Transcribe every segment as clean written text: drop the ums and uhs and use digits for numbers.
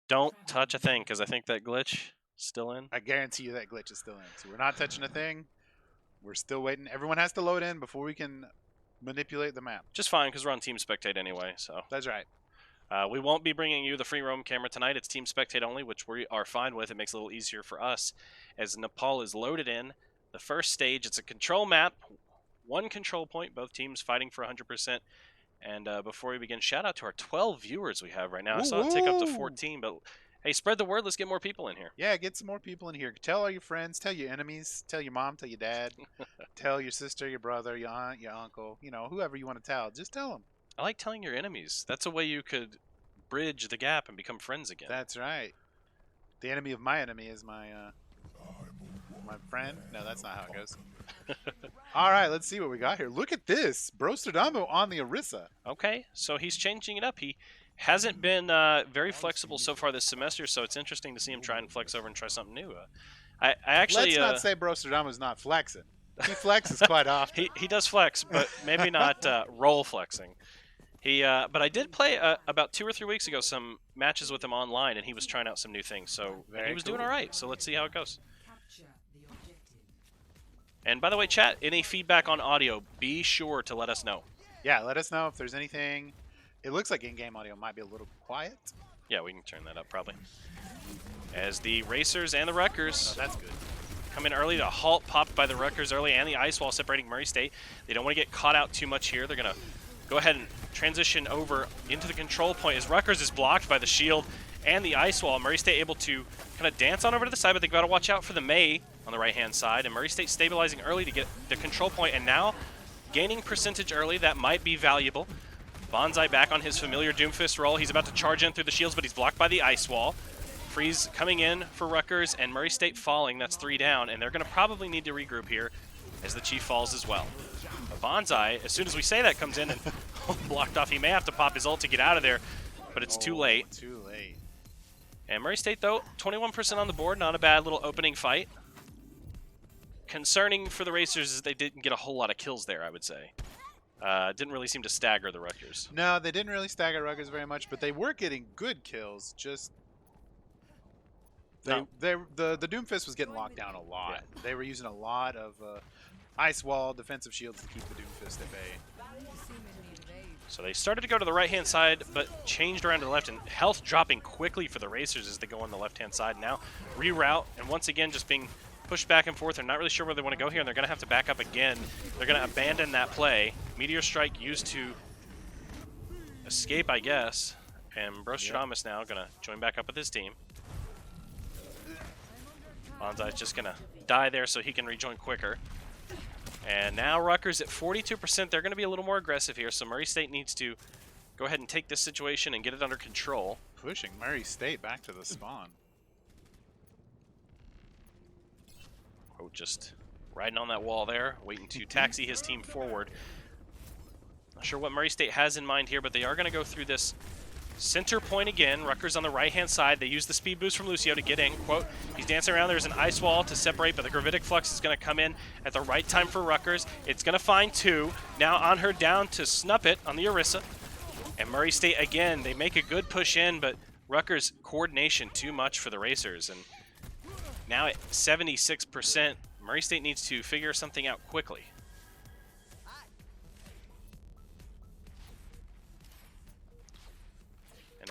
Don't touch a thing, because I think that glitch still in. I guarantee you that glitch is still in. So we're not touching a thing. We're still waiting. Everyone has to load in before we can manipulate the map. Just fine, because we're on Team Spectate anyway, so. That's right. We won't be bringing you the free roam camera tonight. It's Team Spectate only, which we are fine with. It makes it a little easier for us. As Nepal is loaded in, the first stage, it's a control map. One control point, both teams fighting for 100%. And before we begin, shout out to our 12 viewers we have right now. I saw it tick up to 14, but hey, spread the word. Let's get more people in here. Yeah, get some more people in here. Tell all your friends, tell your enemies, tell your mom, tell your dad, tell your sister, your brother, your aunt, your uncle, you know, whoever you want to tell. Just tell them. I like telling your enemies. That's a way you could bridge the gap and become friends again. That's right. The enemy of my enemy is my friend. No, that's not how it goes. All right, let's see what we got here. Look at this. Brostradamo on the Orisa. Okay, so he's changing it up. He hasn't been very flexible so far this semester, so it's interesting to see him try and flex over and try something new. I actually... Let's not say Brostradamo's not flexing. He flexes quite often. He does flex, but maybe not role flexing. But I did play about 2 or 3 weeks ago some matches with him online, and he was trying out some new things. So he was doing all right. So let's see how it goes. And by the way, chat, any feedback on audio, be sure to let us know. Yeah, let us know if there's anything. It looks like in-game audio might be a little quiet. Yeah, we can turn that up probably. As the Racers and the Rutgers that's good. come in early to halt, popped by the Rutgers early, and the ice wall separating Murray State. They don't want to get caught out too much here. They're going to go ahead and transition over into the control point as Rutgers is blocked by the shield and the ice wall. Murray State able to kind of dance on over to the side, but they've got to watch out for the May on the right-hand side. And Murray State stabilizing early to get the control point, and now gaining percentage early. That might be valuable. Bonsai back on his familiar Doomfist roll. He's about to charge in through the shields, but he's blocked by the ice wall. Freeze coming in for Rutgers, and Murray State falling. That's 3 down, and they're going to probably need to regroup here as the Chief falls as well. Bonsai, as soon as we say that, comes in and blocked off. He may have to pop his ult to get out of there, but it's too late. Too late. And Murray State, though, 21% on the board. Not a bad little opening fight. Concerning for the Racers is they didn't get a whole lot of kills there, I would say. Didn't really seem to stagger the Rutgers. No, they didn't really stagger Rutgers very much, but they were getting good kills. Just the Doomfist was getting locked down a lot. Yeah. They were using a lot of ice wall defensive shields to keep the Doomfist at bay. So they started to go to the right-hand side, but changed around to the left, and health dropping quickly for the Racers as they go on the left-hand side. Now reroute, and once again just being pushed back and forth. They're not really sure where they want to go here, and they're going to have to back up again. They're going to abandon that play. Meteor Strike used to escape, I guess. And Brostradamus now going to join back up with his team. Bonsai's just going to die there so he can rejoin quicker. And now Rutgers at 42%. They're going to be a little more aggressive here, so Murray State needs to go ahead and take this situation and get it under control. Pushing Murray State back to the spawn. Oh, just riding on that wall there, waiting to taxi his team forward. Not sure what Murray State has in mind here, but they are going to go through this center point again. Rutgers on the right-hand side. They use the speed boost from Lucio to get in. Quote, he's dancing around. There's an ice wall to separate, but the Gravitic Flux is going to come in at the right time for Rutgers. It's going to find 2. Now on her down to snup it on the Orisa. And Murray State, again, they make a good push in, but Rutgers' coordination too much for the Racers. And now at 76%, Murray State needs to figure something out quickly.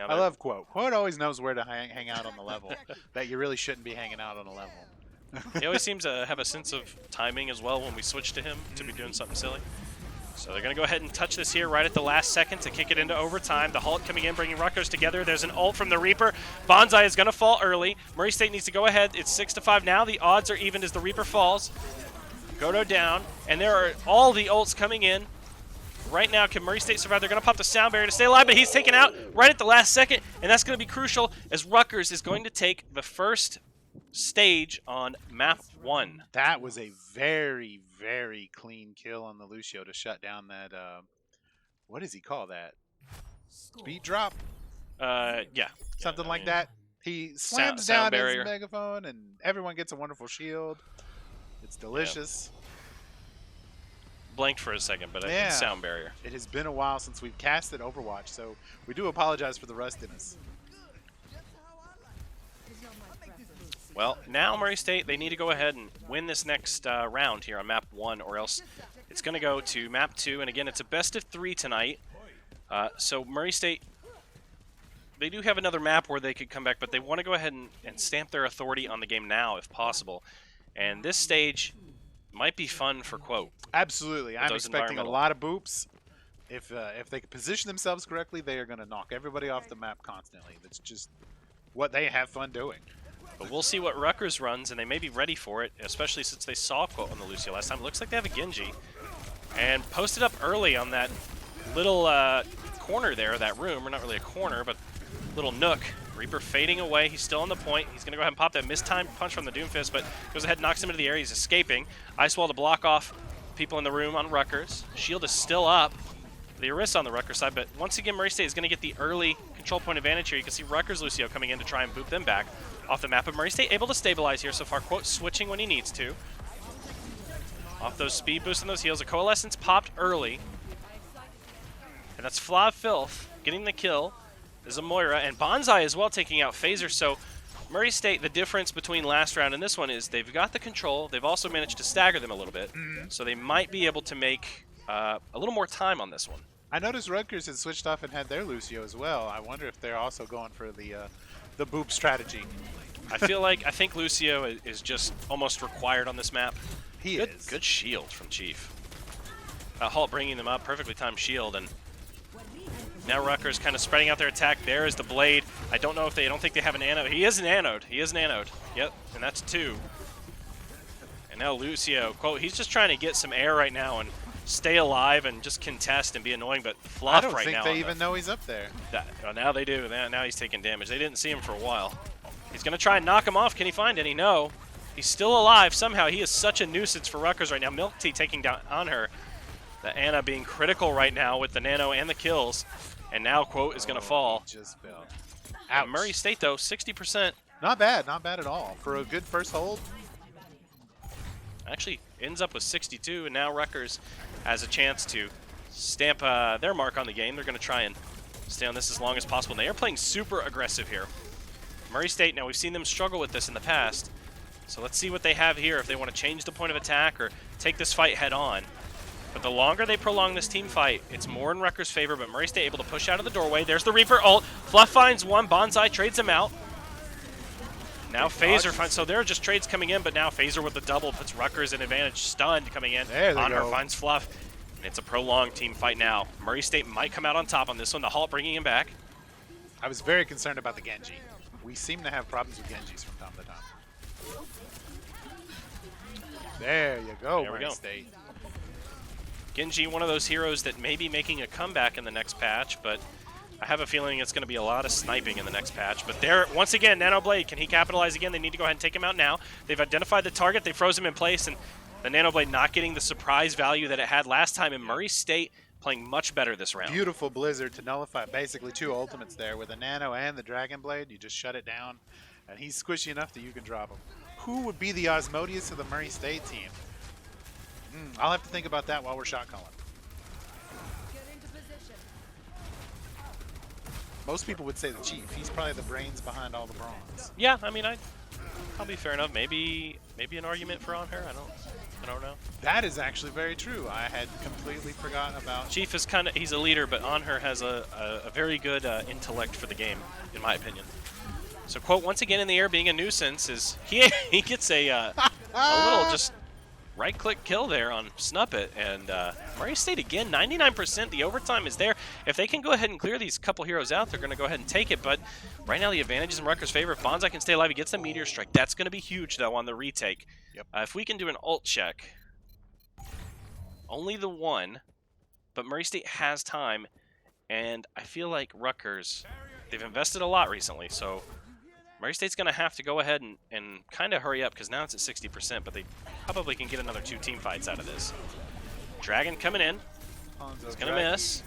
I love Quote. Quote always knows where to hang out on the level that you really shouldn't be hanging out on a level. He always seems to have a sense of timing as well when we switch to him to be doing something silly. So they're going to go ahead and touch this here right at the last second to kick it into overtime. The Halt coming in, bringing Rutgers together. There's an ult from the Reaper. Bonsai is going to fall early. Murray State needs to go ahead. It's 6-5 now. The odds are even as the Reaper falls. Godo down, and there are all the ults coming in. Right now, can Murray State survive? They're going to pop the sound barrier to stay alive, but he's taken out right at the last second, and that's going to be crucial as Rutgers is going to take the first stage on map 1. That was a very, very clean kill on the Lucio to shut down that, what does he call that? Speed drop? Yeah. Something like that. He slams down his megaphone, and everyone gets a wonderful shield. It's delicious. Yeah. Blanked for a second, but it's sound barrier. It has been a while since we've casted Overwatch, so we do apologize for the rustiness. Well, now Murray State, they need to go ahead and win this next round here on map 1, or else it's going to go to map 2. And again, it's a best of 3 tonight. So Murray State, they do have another map where they could come back, but they want to go ahead and stamp their authority on the game now, if possible. And this stage might be fun for Quote. Absolutely. I'm expecting a lot of boops. If they can position themselves correctly, they are going to knock everybody off the map constantly. That's just what they have fun doing. But we'll see what Rutgers runs, and they may be ready for it, especially since they saw Quote on the Lucio last time. It looks like they have a Genji. And posted up early on that little corner there, that room. Or not really a corner, but little nook. Reaper fading away. He's still on the point. He's going to go ahead and pop that mistimed punch from the Doomfist, but goes ahead and knocks him into the air. He's escaping. Ice Wall to block off people in the room on Rutgers. Shield is still up. The Orisa on the Rutgers side, but once again, Murray State is going to get the early control point advantage here. You can see Rutgers Lucio coming in to try and boot them back off the map, but Murray State able to stabilize here so far. Quote switching when he needs to. Off those speed boosts and those heals. A Coalescence popped early. And that's Flav Filth getting the kill. There's a Moira, and Bonsai as well taking out Phaser. So Murray State, the difference between last round and this one is they've got the control. They've also managed to stagger them a little bit. So they might be able to make a little more time on this one. I noticed Rutgers had switched off and had their Lucio as well. I wonder if they're also going for the boop strategy. I think Lucio is just almost required on this map. He is. Good shield from Chief. Halt bringing them up, perfectly timed shield, and now Rutgers kind of spreading out their attack. There is the blade. I don't don't think they have an anode. He is an anode. He is an anode. Yep, and that's 2. And now Lucio, quote, he's just trying to get some air right now and stay alive and just contest and be annoying, but Fluff right now. I don't think they even know he's up there. Now they do. Now he's taking damage. They didn't see him for a while. He's going to try and knock him off. Can he find any? No. He's still alive somehow. He is such a nuisance for Rutgers right now. Milk Tea taking down on her. The Ana being critical right now with the nano and the kills. And now Quote is going to fall. He just fell. Murray State, though, 60%. Not bad. Not bad at all. For a good first hold. Actually ends up with 62, and now Rutgers has a chance to stamp their mark on the game. They're going to try and stay on this as long as possible. And they are playing super aggressive here. Murray State, now we've seen them struggle with this in the past. So let's see what they have here, if they want to change the point of attack or take this fight head on. But the longer they prolong this team fight, it's more in Rutgers' favor, but Murray State able to push out of the doorway. There's the Reaper ult. Fluff finds one. Bonsai trades him out. Now Phaser finds, so there are just trades coming in, but now Phaser with the double puts Rutgers in advantage. Stunned coming in. Honor finds Fluff. And it's a prolonged team fight now. Murray State might come out on top on this one. The Halt bringing him back. I was very concerned about the Genji. We seem to have problems with Genjis from time to time. There you go, Murray State. Genji, one of those heroes that may be making a comeback in the next patch, but I have a feeling it's going to be a lot of sniping in the next patch. But there, once again, Nano Blade, can he capitalize again? They need to go ahead and take him out now. They've identified the target. They froze him in place, and the Nano Blade not getting the surprise value that it had last time. And Murray State playing much better this round. Beautiful Blizzard to nullify basically 2 ultimates there with the Nano and the Dragon Blade. You just shut it down, and he's squishy enough that you can drop him. Who would be the Osmodeus of the Murray State team? I'll have to think about that while we're shot calling. Most people would say the Chief. He's probably the brains behind all the bronze. Yeah, I mean, probably fair enough. Maybe an argument for on her. I don't know. That is actually very true. I had completely forgotten about. Chief is he's a leader, but on her has a very good intellect for the game, in my opinion. So Quote once again in the air being a nuisance is he gets a little just right-click kill there on Snuppet, and Murray State again, 99%. The overtime is there. If they can go ahead and clear these couple heroes out, they're going to go ahead and take it, but right now the advantage is in Rutgers' favor. If Bonsai can stay alive, he gets the Meteor Strike. That's going to be huge, though, on the retake. Yep. If we can do an ult check, only the one, but Murray State has time, and I feel like Rutgers, they've invested a lot recently, so Murray State's going to have to go ahead and kind of hurry up, because now it's at 60%, but they probably can get another 2 team fights out of this. Dragon coming in. He's going to miss.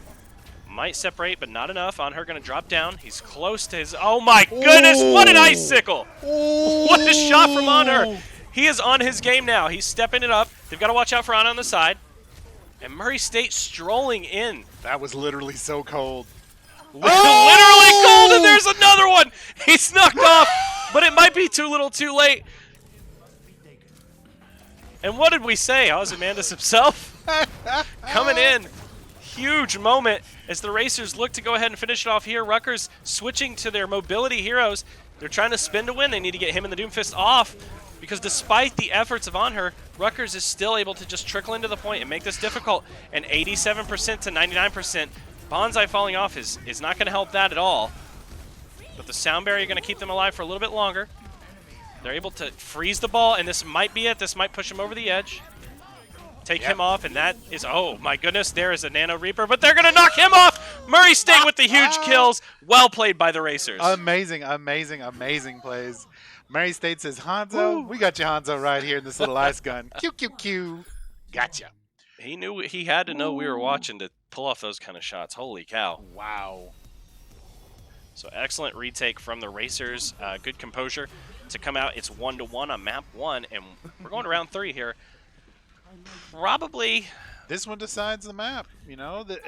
Might separate, but not enough. On her going to drop down. He's close to his... Oh my goodness! What an icicle! What a shot from On her! He is on his game now. He's stepping it up. They've got to watch out for Ana on the side. And Murray State strolling in. That was literally so cold. Literally cold, and there's another one! He snuck off, but it might might be too little too late. And what did we say? Ozymandias himself coming in. Huge moment as the Racers look to go ahead and finish it off here. Rutgers switching to their mobility heroes. They're trying to spin to win. They need to get him and the Doomfist off because despite the efforts of On Her, Rutgers is still able to just trickle into the point and make this difficult. And 87% to 99%. Bonsai falling off is not going to help that at all. But the sound barrier going to keep them alive for a little bit longer. They're able to freeze the ball, and this might be it. This might push him over the edge. Take him off, and that is, oh my goodness, there is a Nano Reaper, but they're going to knock him off! Murray State with the huge kills. Well played by the Racers. Amazing, amazing, amazing plays. Murray State says, Hanzo, we got you, Hanzo, right here in this little ice gun. Q, Q, Q. Gotcha. He knew, he had to know we were watching to pull off those kind of shots. Holy cow. Wow. So excellent retake from the Racers. Good composure to come out. It's 1-1 on map 1, and we're going to round 3 here. Probably. This one decides the map. You know, the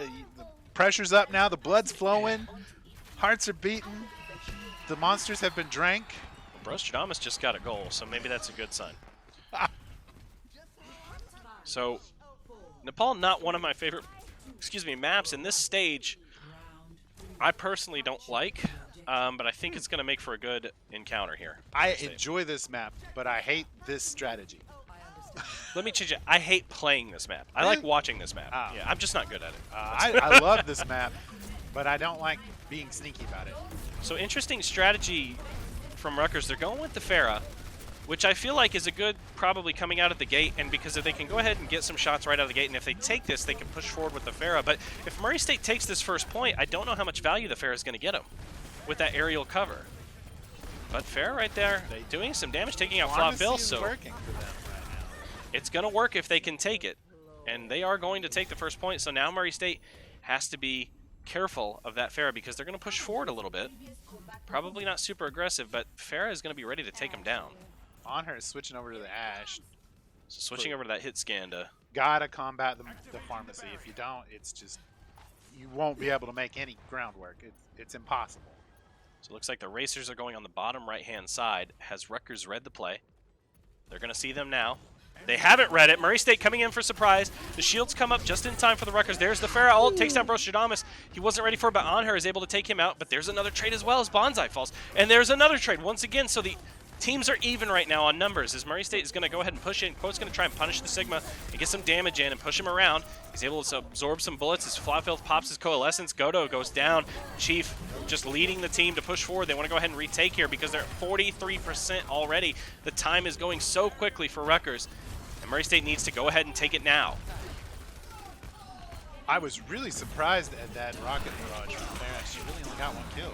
pressure's up now. The blood's flowing. Hearts are beating. The monsters have been drank. Brostradamus just got a goal, so maybe that's a good sign. So, Nepal, not one of my favorite, maps. In this stage, I personally don't like, but I think it's going to make for a good encounter here. I enjoy this map, but I hate this strategy. Let me change it. I hate playing this map. I like watching this map. Yeah, I'm just not good at it. I love this map, but I don't like being sneaky about it. So interesting strategy from Rutgers. They're going with the Pharah, which I feel like is a good probably coming out of the gate, and because if they can go ahead and get some shots right out of the gate, and if they take this, they can push forward with the Pharah. But if Murray State takes this first point, I don't know how much value the Pharah is going to get them with that aerial cover. But Pharah right there, doing some damage, taking out Flop Bill, so working for them right now. It's going to work if they can take it. And they are going to take the first point, so now Murray State has to be careful of that Pharah because they're going to push forward a little bit. Probably not super aggressive, but Pharah is going to be ready to take them down. On Her is switching over to the Ash. So switching over to that hit scan to... Gotta combat the pharmacy. If you don't, it's just... You won't be able to make any groundwork. It's impossible. So it looks like the Racers are going on the bottom right-hand side. Has Rutgers read the play? They're going to see them now. They haven't read it. Murray State coming in for surprise. The shields come up just in time for the Rutgers. There's the Pharah ult, takes down Brostradamus. He wasn't ready for it, but On Her is able to take him out. But there's another trade as well as Bonsai falls. And there's another trade once again. So the teams are even right now on numbers as Murray State is going to go ahead and push in. Quote's going to try and punish the Sigma and get some damage in and push him around. He's able to absorb some bullets as Flopfield pops his Coalescence. Godo goes down. Chief just leading the team to push forward. They want to go ahead and retake here because they're at 43% already. The time is going so quickly for Rutgers. And Murray State needs to go ahead and take it now. I was really surprised at that rocket barrage from Pharah. She really only got one kill.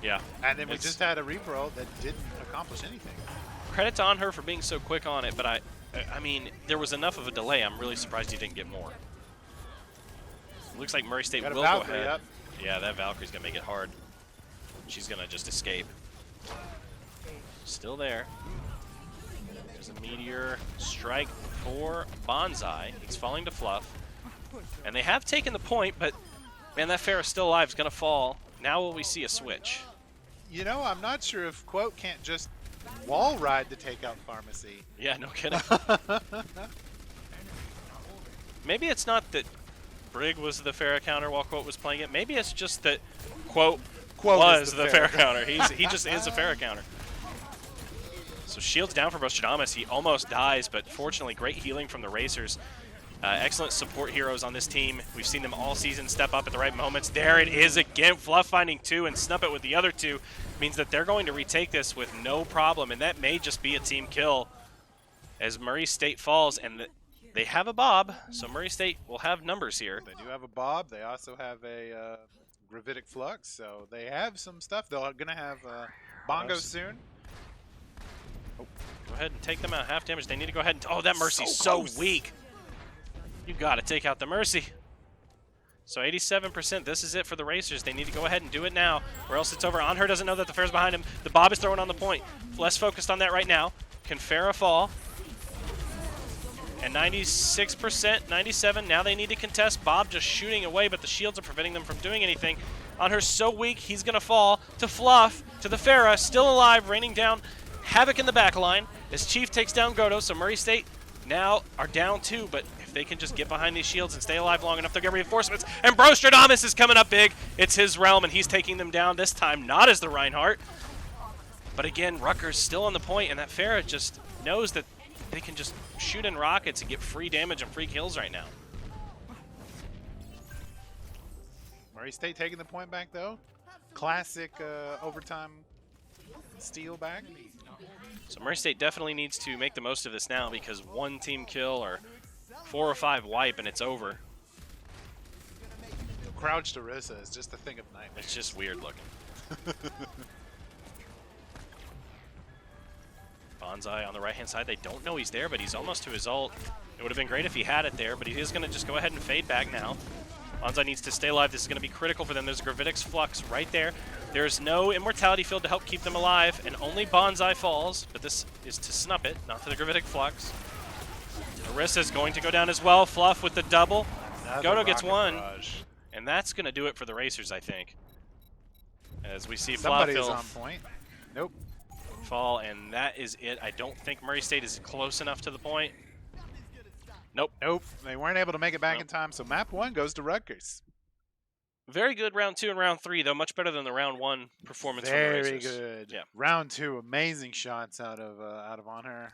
Yeah. And then we just had a Reaper ult that didn't accomplish anything. Credit to On Her for being so quick on it, but I mean, there was enough of a delay. I'm really surprised he didn't get more. Looks like Murray State will go ahead. Up. Yeah, that Valkyrie's going to make it hard. She's going to just escape. Still there. There's a Meteor strike for Bonsai. He's falling to Fluff. And they have taken the point, but man, that Pharah still alive. Is going to fall. Now will we see a switch? You know, I'm not sure if Quote can't just wall ride to take out Pharmacy. Yeah, no kidding. Maybe it's not that Brig was the Pharah counter while Quote was playing it. Maybe it's just that Quote was the Pharah counter. He just is a Pharah counter. So shields down for Brostradamus. He almost dies, but fortunately great healing from the Racers. Excellent support heroes on this team. We've seen them all season step up at the right moments. There it is again. Fluff finding 2 and Snup it with the other 2 means that they're going to retake this with no problem, and that may just be a team kill as Murray State falls, and they have a Bob, so Murray State will have numbers here. They do have a Bob. They also have a Gravitic Flux, so they have some stuff. They're going to have Bongo soon. Oh, go ahead and take them out. Half damage. They need to go ahead and... Oh, that Mercy's so weak. You got to take out the Mercy. So 87%. This is it for the Racers. They need to go ahead and do it now, or else it's over. On Her doesn't know that the Pharah's behind him. The Bob is throwing on the point. Less focused on that right now. Can Pharah fall? And 96%, 97. Now they need to contest. Bob just shooting away, but the shields are preventing them from doing anything. On Her so weak, he's going to fall to Fluff, to the Pharah, still alive, raining down havoc in the back line as Chief takes down Godo, so Murray State now are down 2, but if they can just get behind these shields and stay alive long enough, they'll get reinforcements. And Brostradamus is coming up big. It's his realm, and he's taking them down, this time not as the Reinhardt. But again, Rutgers still on the point, and that Pharah just knows that they can just shoot in rockets and get free damage and free kills right now. Murray State taking the point back, though. Classic overtime steal back. So Murray State definitely needs to make the most of this now, because 1 team kill or 4 or 5 wipe and it's over. Crouched Orisa is just a thing of nightmares. It's just weird looking. Bonsai on the right-hand side. They don't know he's there, but he's almost to his ult. It would have been great if he had it there, but he is going to just go ahead and fade back now. Bonsai needs to stay alive. This is going to be critical for them. There's a Gravitic's Flux right there. There's no Immortality Field to help keep them alive, and only Bonsai falls, but this is to snup it, not to the Gravitic Flux. Orisa's going to go down as well. Fluff with the double. Godo gets 1, and that's going to do it for the Racers, I think. As we see Somebody's Fluff on point. Nope. fall, and that is it. I don't think Murray State is close enough to the point. Nope. Nope. They weren't able to make it back in time, so map 1 goes to Rutgers. Very good round 2 and round 3, though. Much better than the round 1 performance from the Racers. Very good. Yeah. Round 2, amazing shots out of on her.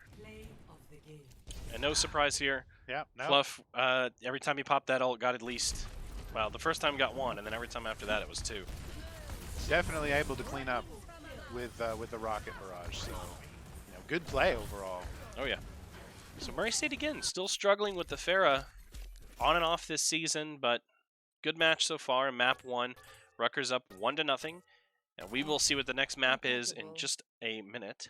And no surprise here. Yeah. No. Fluff, every time he popped that ult, got at least, well, the first time he got 1, and then every time after that it was 2. Definitely able to clean up with the rocket barrage. So, good play overall. Oh yeah. So Murray State again, still struggling with the Pharah on and off this season, but good match so far in map 1. Rutgers up 1-0, and we will see what the next map is in just a minute.